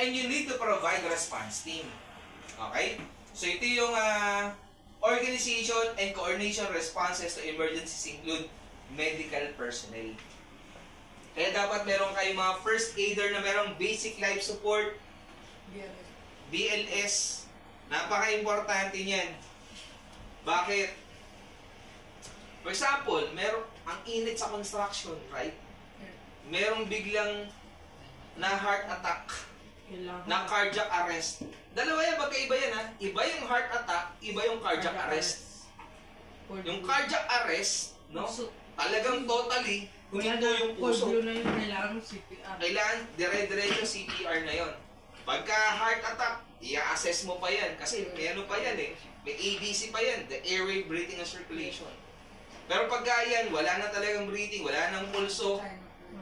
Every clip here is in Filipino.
And you need to provide response team. Okay? So ito yung organization and coordination responses to emergencies include medical personnel. Kaya dapat meron kayong mga first aider na merong basic life support, BLS. Napaka-importante niyan. Bakit? For example, ang init sa construction, right? Merong biglang na heart attack, na cardiac arrest. Dalawa yan, magkaiba yan ha. Iba yung heart attack, iba yung cardiac arrest. Yung cardiac arrest, no? Talagang totally, huminto yung puso. Kailangan CPR. Kailangan dire-diretso CPR na yon. Pagka heart attack, i-assess mo pa yan. Kasi may ano pa yan eh. May ABC pa yan. The airway, breathing, and circulation. Pero pagka yan, wala na talagang breathing, wala nang pulso,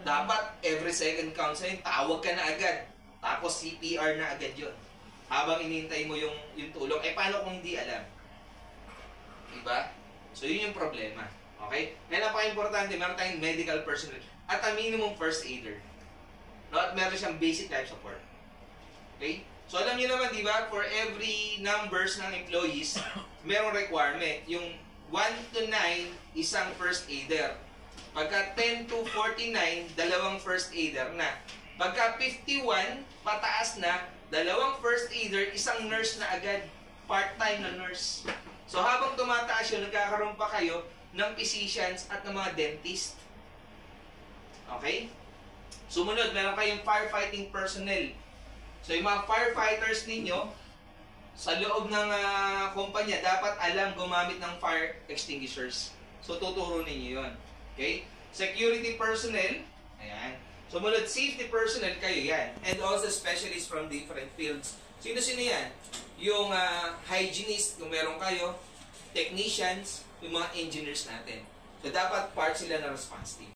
dapat every second count sa'yo, tawag ka na agad. Tapos CPR na agad yun. Habang inintay mo yung tulong. Eh, paano kung di alam? Diba? So, yun yung problema. Okay? Kaya napaka-importante, meron tayong medical personnel at a minimum first aider. No? At meron siyang basic life support. Okay? So, alam niyo naman, di ba, for every numbers ng employees, merong requirement. Yung 1 to 9, isang first aider. Pagka 10 to 49, dalawang first aider na. Pagka 51, pataas na, dalawang first aider, isang nurse na agad. Part-time na nurse. So, habang tumataas yun, nagkakaroon pa kayo ng physicians at ng mga dentist. Okay? Sumunod, meron kayong firefighting personnel. So, yung mga firefighters ninyo, sa loob ng kumpanya, dapat alam gumamit ng fire extinguishers. So, tuturo ninyo yun. Okay? Security personnel, ayan. Sumunod, safety personnel, kayo yan. And also specialists from different fields. Sino-sino yan? Yung hygienist, kung meron kayo, technicians, yung mga engineers natin. So, dapat part sila ng response team.